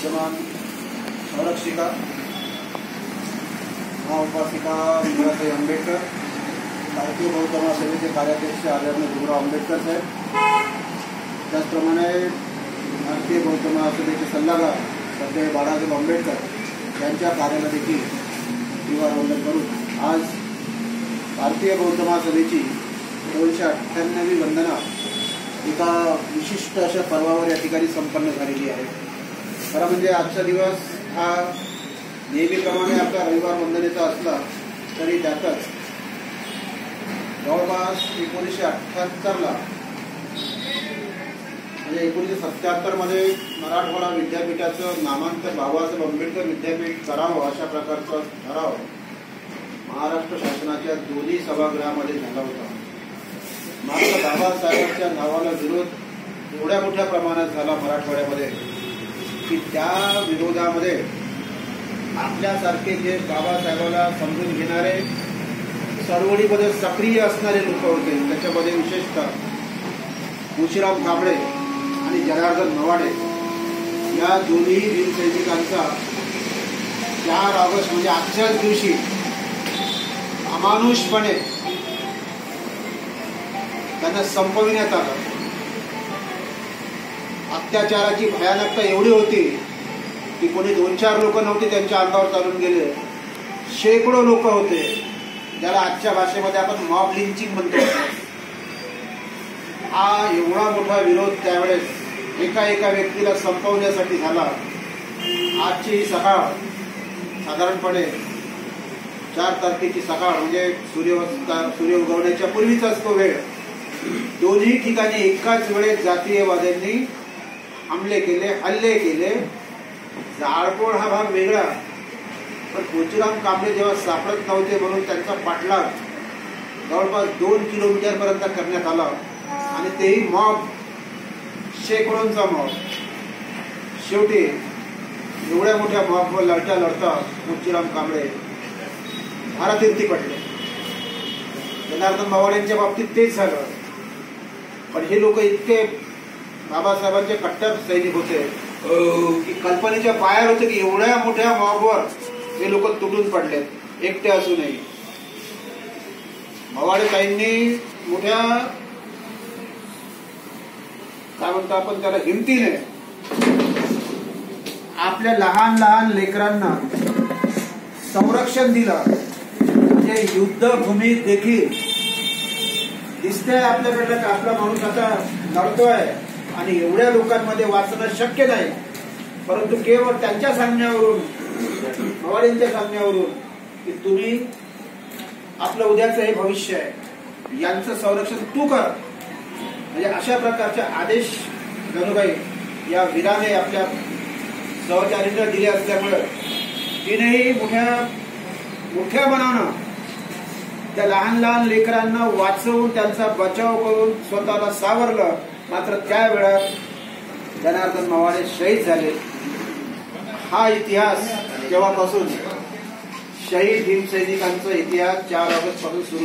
विद्यमान संरक्षिका महाउपासिका मीराताई आंबेडकर, भारतीय बौद्ध महासभेचे कार्याध्यक्ष आदरणीय भीमराव आंबेडकर साहेब, त्याचप्रमाणे भारतीय बौद्ध महासभेचे सल्लागार सध्या बाळासाहेब आंबेडकर यांच्या कार्याला देखील अभिवादन करून आज भारतीय बौद्ध महासभेची 298वी वंदना एका विशिष्ट अशा पर्वावर या ठिकाणी संपन्न झालेली आहे। खरं म्हणजे आजचा दिवस हा नेहमीप्रमाणे आपला रविवार वंदनेचा असला तरी त्यातच जवळपास 1978ला म्हणजे 1977 मध्ये मराठवाडा विद्यापीठाचं नामांतर बाबासाहेब आंबेडकर विद्यापीठ करावं अशा प्रकारचा ठराव महाराष्ट्र शासनाच्या दोन्ही सभागृहामध्ये झाला होता। मात्र बाबासाहेबांच्या नावाला विरोध एवढ्या मोठ्या प्रमाणात झाला मराठवाड्यामध्ये की त्या विरोधामध्ये आपल्यासारखे जे बाबासाहेबाला समजून घेणारे चळवळीमध्ये सक्रिय असणारे लोक होते, त्याच्यामध्ये विशेषतः मुशीराम कांबळे आणि जनार्दन मवाडे या दोन्ही भीमसैनिकांचा 4 ऑगस्ट म्हणजे आजच्याच दिवशी अमानुषपणे त्यांना संपविण्यात आलं। अत्याचाराची भयानकता एवढी होती की कोणी 2-4 लोक नव्हते त्यांच्या अंगावर चालून गेले, शेकडो लोक होते, ज्याला आजच्या भाषेमध्ये आपण मॉब लिंचिंग म्हणतो। हा एवढा मोठा विरोध त्यावेळेस एका व्यक्तीला संपवण्यासाठी झाला। आजची ही सकाळ साधारणपणे 4 तारखेची सकाळ म्हणजे सूर्य उगवण्याच्या पूर्वीचाच तो वेळ, दोन्ही ठिकाणी एकाच वेळेस जातीयवाद्यांनी हल्ले केले। जाळपोळ हा भाग वेगळा, पण मुशीराम कांबळे जेव्हा सापडत नव्हते म्हणून त्यांचा पाठलाग जवळपास 2 किलोमीटर पर्यंत करण्यात आला आणि तेही मॉब, शेकडोंचा मॉब। शेवटी एवढ्या मोठ्या मॉबवर लढता मुशीराम कांबळे भारातीर्थी पडले। जनार्दन मवाडेंच्या बाबतीत तेच झालं, पण हे लोक इतके बाबासाहेबांचे कट्टर सैनिक होते की कल्पनेच्या बाहेर होते की एवढ्या मोठ्या मॉबवर हे लोक तुटून पडलेत एकटे असूनही। मवाडे ताईंनी मोठ्या काय म्हणतो आपण त्याला हिमतीने आपल्या लहान लहान लेकरांना संरक्षण दिलं। म्हणजे युद्धभूमीत देखील दिसतंय आपल्याकडे आपला माणूस आता लढतोय आणि एवढ्या लोकांमध्ये वाचणं शक्य नाही, परंतु केवळ त्यांच्या सांगण्यावरून, मवाडेंच्या सांगण्यावरून की तुम्ही आपलं उद्याचं हे भविष्य आहे, यांचं संरक्षण तू कर, म्हणजे अशा प्रकारचे आदेश गणुबाई या वीराने आपल्या सहचारींना दिले असल्यामुळे तिनेही मोठ्या मनानं त्या लहान लहान लेकरांना वाचवून त्यांचा बचाव करून स्वतःला सावरलं। मात्र त्या वेळात जनार्दन मवाडे शहीद झाले। हा इतिहास जेव्हापासून शहीद भीमसैनिकांचा इतिहास 4 ऑगस्ट पासून सुरू